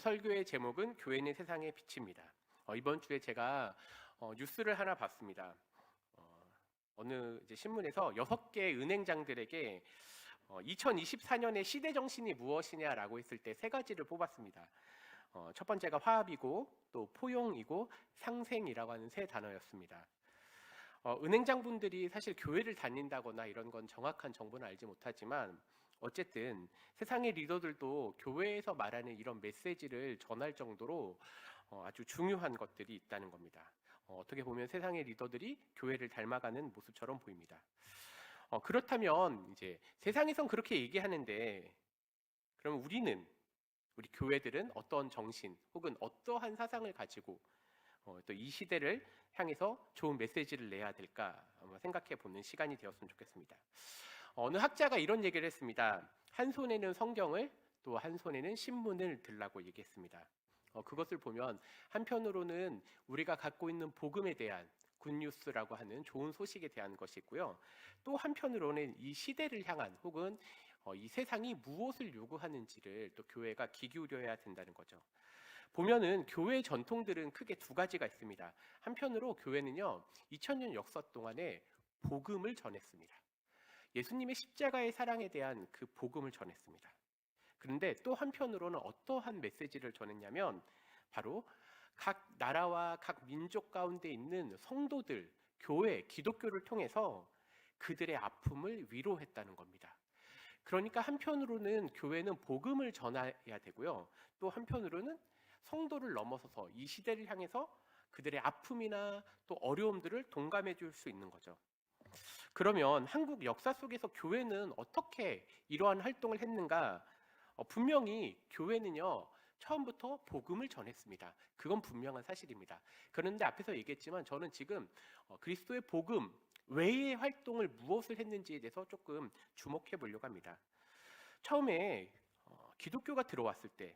설교의 제목은 교회는 세상의 빛입니다. 이번 주에 제가 뉴스를 하나 봤습니다. 어느 신문에서 6개 은행장들에게 2024년의 시대 정신이 무엇이냐라고 했을 때 3가지를 뽑았습니다. 첫 번째가 화합이고 또 포용이고 상생이라고 하는 3단어였습니다. 은행장분들이 사실 교회를 다닌다거나 이런 건 정확한 정보는 알지 못하지만 어쨌든 세상의 리더들도 교회에서 말하는 이런 메시지를 전할 정도로 아주 중요한 것들이 있다는 겁니다. 어떻게 보면 세상의 리더들이 교회를 닮아가는 모습처럼 보입니다. 그렇다면 이제 세상에선 그렇게 얘기하는데 그럼 우리 교회들은 어떤 정신 혹은 어떠한 사상을 가지고 또 이 시대를 향해서 좋은 메시지를 내야 될까 생각해 보는 시간이 되었으면 좋겠습니다. 어느 학자가 이런 얘기를 했습니다. 한 손에는 성경을 또 한 손에는 신문을 들라고 얘기했습니다. 그것을 보면 한편으로는 우리가 갖고 있는 복음에 대한 굿뉴스라고 하는 좋은 소식에 대한 것이 있고요. 또 한편으로는 이 시대를 향한 혹은 이 세상이 무엇을 요구하는지를 또 교회가 귀 기울여야 된다는 거죠. 보면은 교회의 전통들은 크게 2가지가 있습니다. 한편으로 교회는요 2000년 역사 동안에 복음을 전했습니다. 예수님의 십자가의 사랑에 대한 그 복음을 전했습니다. 그런데 또 한편으로는 어떠한 메시지를 전했냐면 바로 각 나라와 각 민족 가운데 있는 성도들, 교회, 기독교를 통해서 그들의 아픔을 위로했다는 겁니다. 그러니까 한편으로는 교회는 복음을 전해야 되고요. 또 한편으로는 성도를 넘어서서 이 시대를 향해서 그들의 아픔이나 또 어려움들을 동감해 줄 수 있는 거죠. 그러면 한국 역사 속에서 교회는 어떻게 이러한 활동을 했는가? 분명히 교회는요 처음부터 복음을 전했습니다. 그건 분명한 사실입니다. 그런데 앞에서 얘기했지만 저는 지금 그리스도의 복음 외의 활동을 무엇을 했는지에 대해서 조금 주목해 보려고 합니다. 처음에 기독교가 들어왔을 때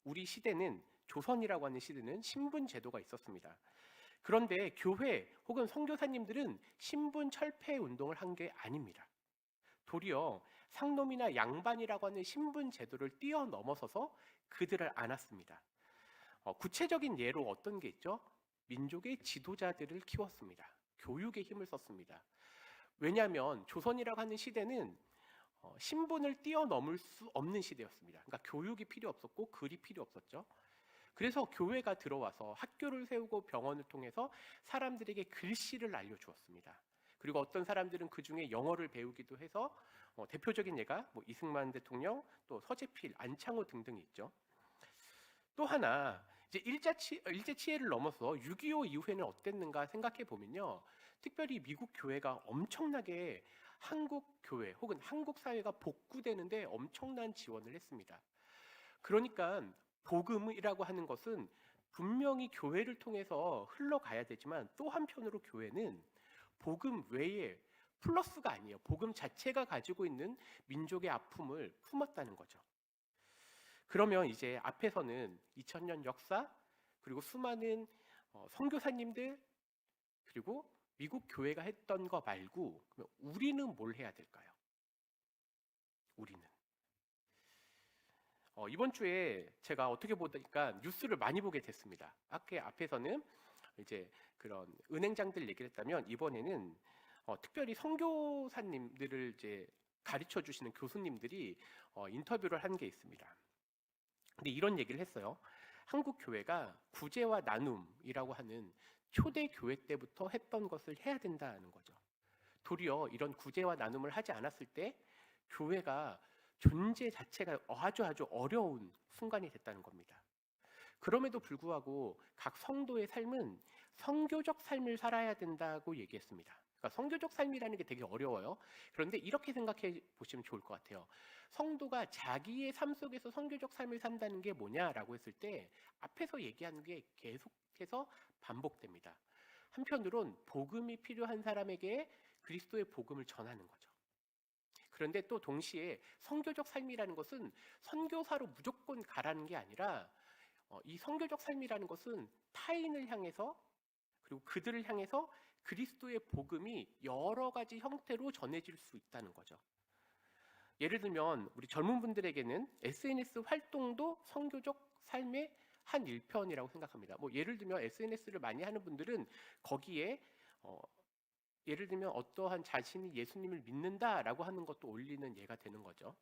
우리 시대는 조선이라고 하는 시대는 신분 제도가 있었습니다. 그런데 교회 혹은 선교사님들은 신분 철폐 운동을 한 게 아닙니다. 도리어 상놈이나 양반이라고 하는 신분 제도를 뛰어넘어서서 그들을 안았습니다. 구체적인 예로 어떤 게 있죠? 민족의 지도자들을 키웠습니다. 교육에 힘을 썼습니다. 왜냐하면 조선이라고 하는 시대는 신분을 뛰어넘을 수 없는 시대였습니다. 그러니까 교육이 필요 없었고 글이 필요 없었죠. 그래서 교회가 들어와서 학교를 세우고 병원을 통해서 사람들에게 글씨를 알려주었습니다. 그리고 어떤 사람들은 그 중에 영어를 배우기도 해서 대표적인 예가 이승만 대통령, 또 서재필, 안창호 등등이 있죠. 또 하나 이제 일제 치해를 넘어서 6.25 이후에는 어땠는가 생각해 보면요, 특별히 미국 교회가 엄청나게 한국 교회 혹은 한국 사회가 복구되는데 엄청난 지원을 했습니다. 그러니까 복음이라고 하는 것은 분명히 교회를 통해서 흘러가야 되지만 또 한편으로 교회는 복음 외에 플러스가 아니에요. 복음 자체가 가지고 있는 민족의 아픔을 품었다는 거죠. 그러면 이제 앞에서는 2000년 역사 그리고 수많은 선교사님들 그리고 미국 교회가 했던 거 말고 그러면 우리는 뭘 해야 될까요? 우리는 이번 주에 제가 어떻게 보니까 뉴스를 많이 보게 됐습니다. 아까 앞에서는 이제 그런 은행장들 얘기를 했다면 이번에는 특별히 선교사님들을 이제 가르쳐 주시는 교수님들이 인터뷰를 한 게 있습니다. 근데 이런 얘기를 했어요. 한국 교회가 구제와 나눔이라고 하는 초대 교회 때부터 했던 것을 해야 된다는 거죠. 도리어 이런 구제와 나눔을 하지 않았을 때 교회가 존재 자체가 아주 어려운 순간이 됐다는 겁니다. 그럼에도 불구하고 각 성도의 삶은 선교적 삶을 살아야 된다고 얘기했습니다. 그러니까 선교적 삶이라는 게 되게 어려워요. 그런데 이렇게 생각해 보시면 좋을 것 같아요. 성도가 자기의 삶 속에서 선교적 삶을 산다는 게 뭐냐라고 했을 때 앞에서 얘기하는 게 계속해서 반복됩니다. 한편으론 복음이 필요한 사람에게 그리스도의 복음을 전하는 거죠. 그런데 또 동시에 선교적 삶이라는 것은 선교사로 무조건 가라는 게 아니라 이 선교적 삶이라는 것은 타인을 향해서 그리고 그들을 향해서 그리스도의 복음이 여러 가지 형태로 전해질 수 있다는 거죠. 예를 들면 우리 젊은 분들에게는 SNS 활동도 선교적 삶의 한 일편이라고 생각합니다. 뭐 예를 들면 SNS를 많이 하는 분들은 거기에 예를 들면 어떠한 자신이 예수님을 믿는다라고 하는 것도 올리는 예가 되는 거죠.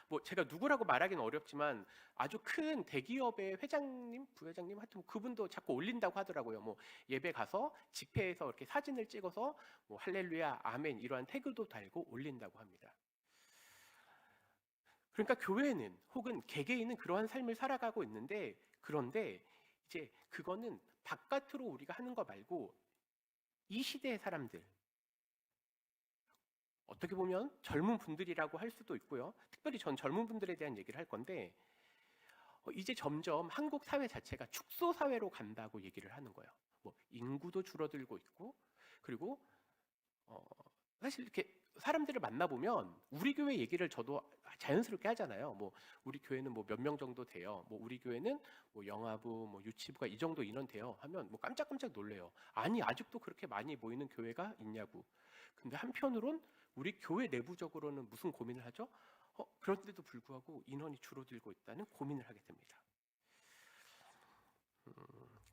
뭐 제가 누구라고 말하기는 어렵지만 아주 큰 대기업의 회장님, 부회장님 하여튼 그분도 자꾸 올린다고 하더라고요. 뭐 예배 가서 집회에서 이렇게 사진을 찍어서 뭐 할렐루야, 아멘 이러한 태그도 달고 올린다고 합니다. 그러니까 교회는 혹은 개개인은 그러한 삶을 살아가고 있는데 그런데 이제 그거는 바깥으로 우리가 하는 거 말고 이 시대의 사람들 어떻게 보면 젊은 분들이라고 할 수도 있고요. 특별히 전 젊은 분들에 대한 얘기를 할 건데 이제 점점 한국 사회 자체가 축소 사회로 간다고 얘기를 하는 거예요. 뭐 인구도 줄어들고 있고 그리고 사실 이렇게 사람들을 만나보면 우리 교회 얘기를 저도 자연스럽게 하잖아요. 뭐 우리 교회는 뭐 몇 명 정도 돼요. 뭐 우리 교회는 뭐 영아부, 뭐 유치부가 이 정도 인원 돼요. 하면 뭐 깜짝깜짝 놀래요. 아니 아직도 그렇게 많이 모이는 교회가 있냐고. 근데 한편으론 우리 교회 내부적으로는 무슨 고민을 하죠? 그런데도 불구하고 인원이 줄어들고 있다는 고민을 하게 됩니다.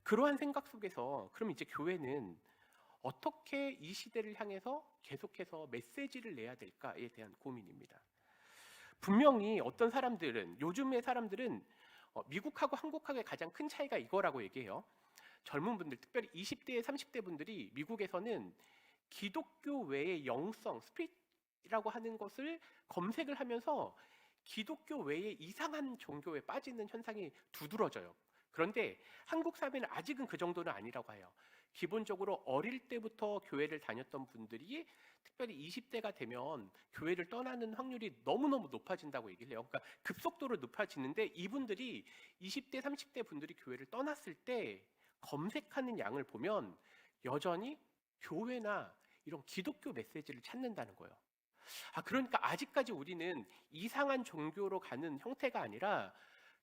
그러한 생각 속에서 그럼 이제 교회는 어떻게 이 시대를 향해서 계속해서 메시지를 내야 될까에 대한 고민입니다. 분명히 어떤 사람들은 요즘의 사람들은 미국하고 한국하고의 가장 큰 차이가 이거라고 얘기해요. 젊은 분들, 특별히 20대, 30대 분들이 미국에서는 기독교 외의 영성, 스피릿이라고 하는 것을 검색을 하면서 기독교 외의 이상한 종교에 빠지는 현상이 두드러져요. 그런데 한국 사회는 아직은 그 정도는 아니라고 해요. 기본적으로 어릴 때부터 교회를 다녔던 분들이 특별히 20대가 되면 교회를 떠나는 확률이 너무너무 높아진다고 얘기를 해요. 그러니까 급속도로 높아지는데 이분들이 20대, 30대 분들이 교회를 떠났을 때 검색하는 양을 보면 여전히 교회나 이런 기독교 메시지를 찾는다는 거예요. 그러니까 아직까지 우리는 이상한 종교로 가는 형태가 아니라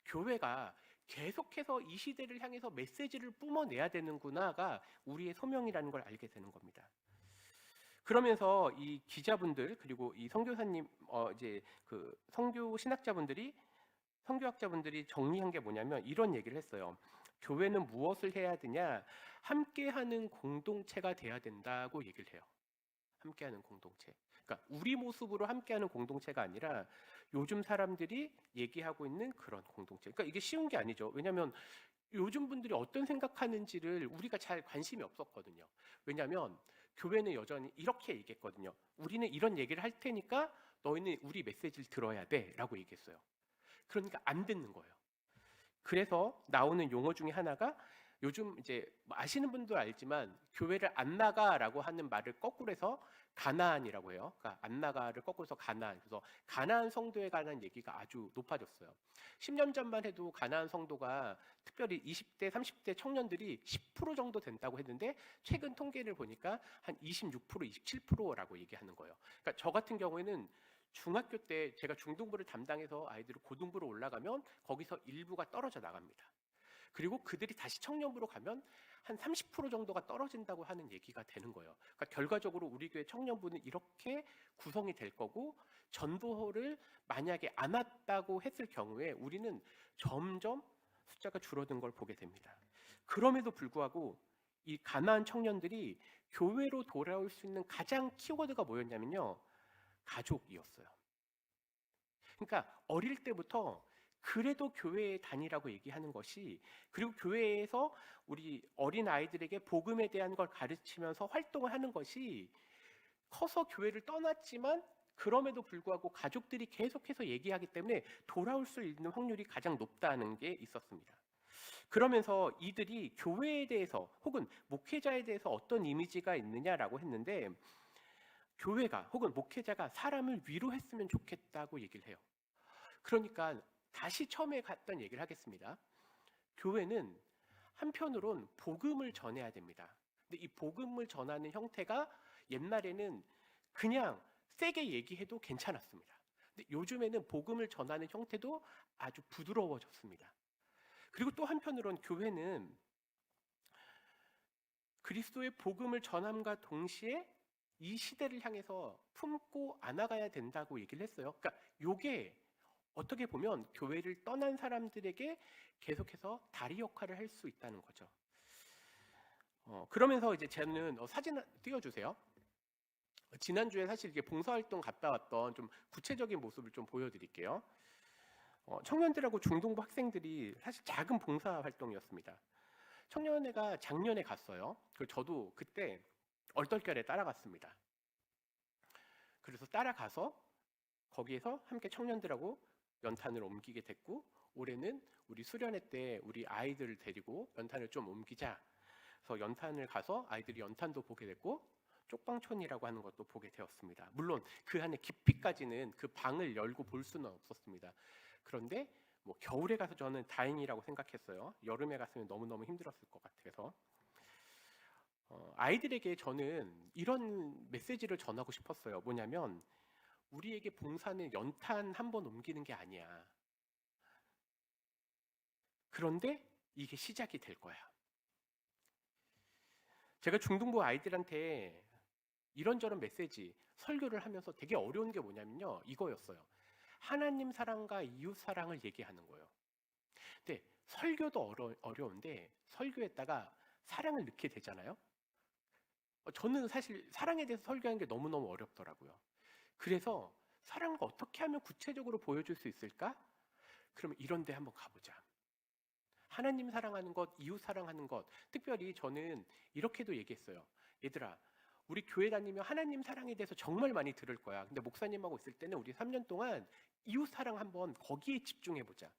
교회가 계속해서 이 시대를 향해서 메시지를 뿜어내야 되는구나가 우리의 소명이라는 걸 알게 되는 겁니다. 그러면서 이 기자분들 그리고 이 선교사님 이제 그 선교 신학자분들이 선교학자분들이 정리한 게 뭐냐면 이런 얘기를 했어요. 교회는 무엇을 해야 되냐? 함께하는 공동체가 돼야 된다고 얘기를 해요. 함께하는 공동체. 그러니까 우리 모습으로 함께하는 공동체가 아니라 요즘 사람들이 얘기하고 있는 그런 공동체. 그러니까 이게 쉬운 게 아니죠. 왜냐하면 요즘 분들이 어떤 생각하는지를 우리가 잘 관심이 없었거든요. 왜냐하면 교회는 여전히 이렇게 얘기했거든요. 우리는 이런 얘기를 할 테니까 너희는 우리 메시지를 들어야 돼라고 얘기했어요. 그러니까 안 듣는 거예요. 그래서 나오는 용어 중에 하나가 요즘 이제 아시는 분도 알지만 교회를 안 나가라고 하는 말을 거꾸로 해서 가나안이라고 해요. 그러니까 안 나가를 거꾸로 해서 가나안. 그래서 가나안 성도에 관한 얘기가 아주 높아졌어요. 10년 전만 해도 가나안 성도가 특별히 20대, 30대 청년들이 10% 정도 된다고 했는데 최근 통계를 보니까 한 26%, 27%라고 얘기하는 거예요. 그러니까 저 같은 경우에는 중학교 때 제가 중등부를 담당해서 아이들을 고등부로 올라가면 거기서 일부가 떨어져 나갑니다. 그리고 그들이 다시 청년부로 가면 한 30% 정도가 떨어진다고 하는 얘기가 되는 거예요. 그러니까 결과적으로 우리 교회 청년부는 이렇게 구성이 될 거고 전도를 만약에 안 왔다고 했을 경우에 우리는 점점 숫자가 줄어든 걸 보게 됩니다. 그럼에도 불구하고 이 가나안 청년들이 교회로 돌아올 수 있는 가장 키워드가 뭐였냐면요. 가족이었어요. 그러니까 어릴 때부터 그래도 교회에 다니라고 얘기하는 것이 그리고 교회에서 우리 어린 아이들에게 복음에 대한 걸 가르치면서 활동을 하는 것이 커서 교회를 떠났지만 그럼에도 불구하고 가족들이 계속해서 얘기하기 때문에 돌아올 수 있는 확률이 가장 높다는 게 있었습니다. 그러면서 이들이 교회에 대해서 혹은 목회자에 대해서 어떤 이미지가 있느냐라고 했는데 교회가 혹은 목회자가 사람을 위로했으면 좋겠다고 얘기를 해요. 그러니까 다시 처음에 갔던 얘기를 하겠습니다. 교회는 한편으론 복음을 전해야 됩니다. 근데 이 복음을 전하는 형태가 옛날에는 그냥 세게 얘기해도 괜찮았습니다. 근데 요즘에는 복음을 전하는 형태도 아주 부드러워졌습니다. 그리고 또 한편으론 교회는 그리스도의 복음을 전함과 동시에 이 시대를 향해서 품고 안아가야 된다고 얘기를 했어요. 그러니까 이게 어떻게 보면 교회를 떠난 사람들에게 계속해서 다리 역할을 할 수 있다는 거죠. 그러면서 이제 저는 사진 띄워주세요. 지난주에 사실 이게 봉사활동 갔다 왔던 좀 구체적인 모습을 좀 보여드릴게요. 청년들하고 중동부 학생들이 사실 작은 봉사활동이었습니다. 청년회가 작년에 갔어요. 저도 그때 얼떨결에 따라갔습니다. 그래서 따라가서 거기에서 함께 청년들하고 연탄을 옮기게 됐고, 올해는 우리 수련회 때 우리 아이들을 데리고 연탄을 좀 옮기자. 그래서 연탄을 가서 아이들이 연탄도 보게 됐고 쪽방촌이라고 하는 것도 보게 되었습니다. 물론 그 안에 깊이까지는 그 방을 열고 볼 수는 없었습니다. 그런데 뭐 겨울에 가서 저는 다행이라고 생각했어요. 여름에 갔으면 너무너무 힘들었을 것 같아서. 아이들에게 저는 이런 메시지를 전하고 싶었어요. 뭐냐면 우리에게 봉사는 연탄 한 번 옮기는 게 아니야. 그런데 이게 시작이 될 거야. 제가 중등부 아이들한테 이런저런 메시지, 설교를 하면서 되게 어려운 게 뭐냐면요. 이거였어요. 하나님 사랑과 이웃 사랑을 얘기하는 거예요. 근데 설교도 어려운데 설교에다가 사랑을 넣게 되잖아요. 저는 사실 사랑에 대해서 설교하는 게 너무너무 어렵더라고요. 그래서 사랑을 어떻게 하면 구체적으로 보여줄 수 있을까? 그러면 이런 데 한번 가보자. 하나님 사랑하는 것, 이웃 사랑하는 것. 특별히 저는 이렇게도 얘기했어요. 얘들아, 우리 교회 다니면 하나님 사랑에 대해서 정말 많이 들을 거야. 근데 목사님하고 있을 때는 우리 3년 동안 이웃 사랑 한번 거기에 집중해보자.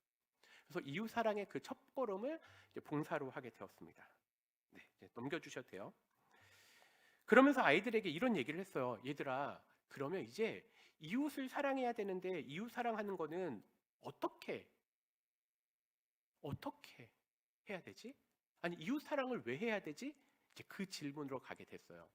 그래서 이웃 사랑의 그 첫걸음을 이제 봉사로 하게 되었습니다. 네, 이제 넘겨주셔도 돼요. 그러면서 아이들에게 이런 얘기를 했어요. 얘들아, 그러면 이제 이웃을 사랑해야 되는데 이웃 사랑하는 거는 어떻게 해야 되지? 아니, 이웃 사랑을 왜 해야 되지? 이제 그 질문으로 가게 됐어요.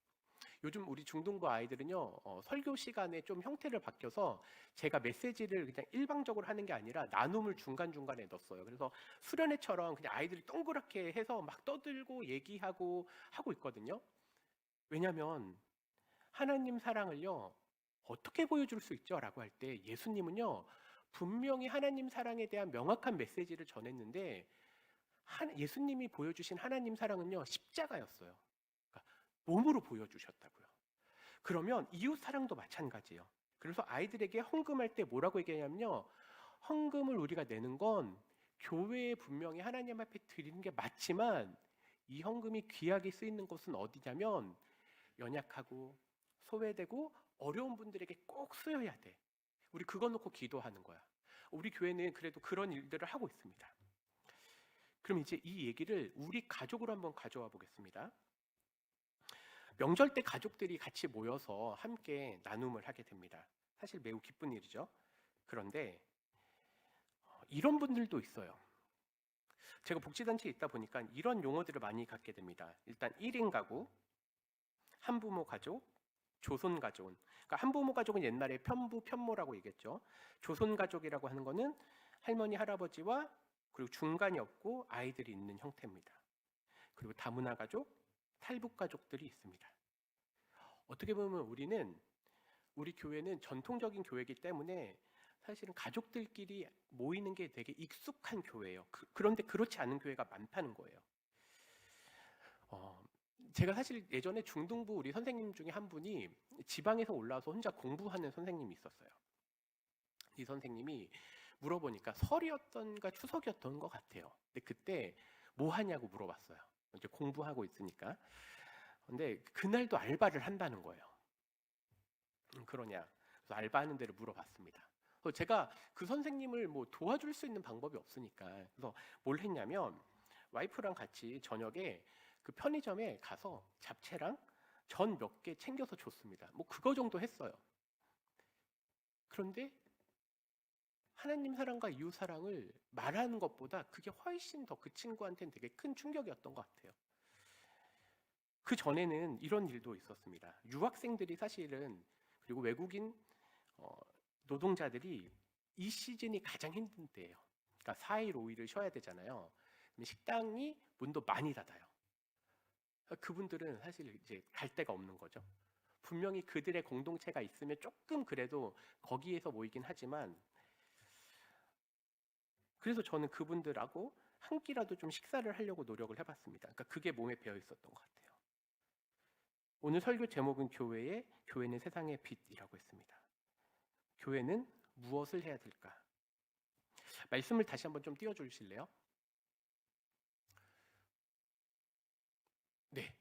요즘 우리 중등부 아이들은요, 설교 시간에 좀 형태를 바뀌어서 제가 메시지를 그냥 일방적으로 하는 게 아니라 나눔을 중간중간에 넣었어요. 그래서 수련회처럼 그냥 아이들이 동그랗게 해서 막 떠들고 얘기하고 하고 있거든요. 왜냐하면 하나님 사랑을요, 어떻게 보여줄 수 있죠? 라고 할 때 예수님은요, 분명히 하나님 사랑에 대한 명확한 메시지를 전했는데 예수님이 보여주신 하나님 사랑은요, 십자가였어요. 그러니까 몸으로 보여주셨다고요. 그러면 이웃 사랑도 마찬가지예요. 그래서 아이들에게 헌금할 때 뭐라고 얘기하냐면요, 헌금을 우리가 내는 건 교회에 분명히 하나님 앞에 드리는 게 맞지만 이 헌금이 귀하게 쓰이는 곳은 어디냐면 연약하고 소외되고 어려운 분들에게 꼭 쓰여야 돼. 우리 그거 놓고 기도하는 거야. 우리 교회는 그래도 그런 일들을 하고 있습니다. 그럼 이제 이 얘기를 우리 가족으로 한번 가져와 보겠습니다. 명절 때 가족들이 같이 모여서 함께 나눔을 하게 됩니다. 사실 매우 기쁜 일이죠. 그런데 이런 분들도 있어요. 제가 복지단체에 있다 보니까 이런 용어들을 많이 갖게 됩니다. 일단 1인 가구, 한부모 가족, 조손 가족. 그러니까 한부모 가족은 옛날에 편부, 편모라고 얘기했죠. 조손 가족이라고 하는 거는 할머니, 할아버지와 그리고 중간이 없고 아이들이 있는 형태입니다. 그리고 다문화 가족, 탈북 가족들이 있습니다. 어떻게 보면 우리 교회는 전통적인 교회이기 때문에 사실은 가족들끼리 모이는 게 되게 익숙한 교회예요. 그런데 그렇지 않은 교회가 많다는 거예요. 제가 사실 예전에 중등부 우리 선생님 중에 한 분이 지방에서 올라와서 혼자 공부하는 선생님이 있었어요. 이 선생님이 물어보니까 설이었던가 추석이었던 것 같아요. 근데 그때 뭐 하냐고 물어봤어요. 이제 공부하고 있으니까. 근데 그날도 알바를 한다는 거예요. 그러냐? 그래서 알바하는 데를 물어봤습니다. 그래서 제가 그 선생님을 뭐 도와줄 수 있는 방법이 없으니까 그래서 뭘 했냐면 와이프랑 같이 저녁에 그 편의점에 가서 잡채랑 전 몇 개 챙겨서 줬습니다. 뭐 그거 정도 했어요. 그런데 하나님 사랑과 이웃 사랑을 말하는 것보다 그게 훨씬 더 그 친구한테는 되게 큰 충격이었던 것 같아요. 그 전에는 이런 일도 있었습니다. 유학생들이 사실은 그리고 외국인 노동자들이 이 시즌이 가장 힘든 때예요. 그러니까 4일 5일을 쉬어야 되잖아요. 식당이 문도 많이 닫아요. 그분들은 사실 이제 갈 데가 없는 거죠. 분명히 그들의 공동체가 있으면 조금 그래도 거기에서 모이긴 하지만 그래서 저는 그분들하고 한 끼라도 좀 식사를 하려고 노력을 해봤습니다. 그러니까 그게 몸에 배어 있었던 것 같아요. 오늘 설교 제목은 교회는 세상의 빛이라고 했습니다. 교회는 무엇을 해야 될까? 말씀을 다시 한번 좀 띄워주실래요? 네.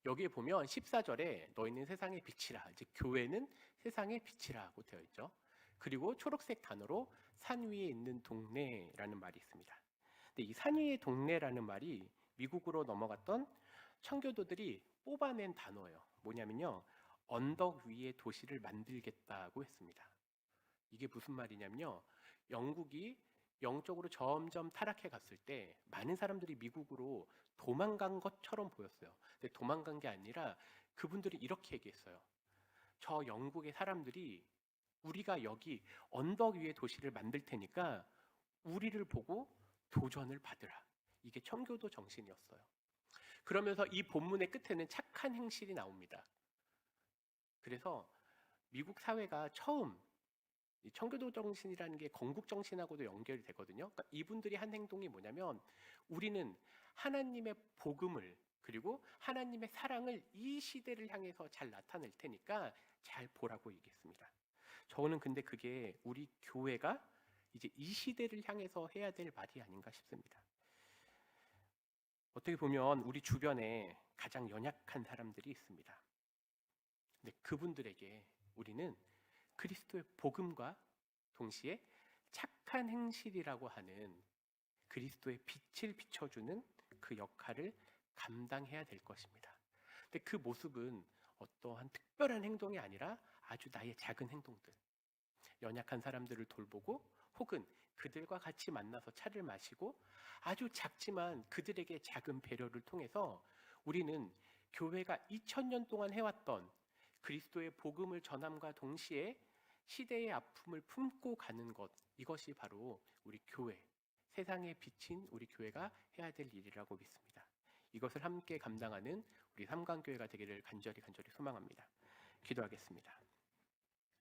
여기에 보면 14절에 너희는 세상의 빛이라, 이제 교회는 세상의 빛이라고 되어 있죠. 그리고 초록색 단어로 산 위에 있는 동네라는 말이 있습니다. 근데 이 산 위의 동네라는 말이 미국으로 넘어갔던 청교도들이 뽑아낸 단어예요. 뭐냐면요, 언덕 위에 도시를 만들겠다고 했습니다. 이게 무슨 말이냐면요, 영국이 영적으로 점점 타락해 갔을 때 많은 사람들이 미국으로 도망간 것처럼 보였어요. 근데 도망간 게 아니라 그분들이 이렇게 얘기했어요. 저 영국의 사람들이 우리가 여기 언덕 위에 도시를 만들 테니까 우리를 보고 도전을 받으라. 이게 청교도 정신이었어요. 그러면서 이 본문의 끝에는 착한 행실이 나옵니다. 그래서 미국 사회가 처음 이 청교도 정신이라는 게 건국 정신하고도 연결이 되거든요. 그러니까 이분들이 한 행동이 뭐냐면 우리는 하나님의 복음을 그리고 하나님의 사랑을 이 시대를 향해서 잘 나타낼 테니까 잘 보라고 얘기했습니다. 저는 근데 그게 우리 교회가 이제 이 시대를 향해서 해야 될 말이 아닌가 싶습니다. 어떻게 보면 우리 주변에 가장 연약한 사람들이 있습니다. 근데 그분들에게 우리는 그리스도의 복음과 동시에 착한 행실이라고 하는 그리스도의 빛을 비춰주는 그 역할을 감당해야 될 것입니다. 근데 그 모습은 어떠한 특별한 행동이 아니라 아주 나의 작은 행동들, 연약한 사람들을 돌보고 혹은 그들과 같이 만나서 차를 마시고 아주 작지만 그들에게 작은 배려를 통해서 우리는 교회가 2000년 동안 해왔던 그리스도의 복음을 전함과 동시에 시대의 아픔을 품고 가는 것, 이것이 바로 우리 교회, 세상에 비친 우리 교회가 해야 될 일이라고 믿습니다. 이것을 함께 감당하는 우리 삼강교회가 되기를 간절히 소망합니다. 기도하겠습니다.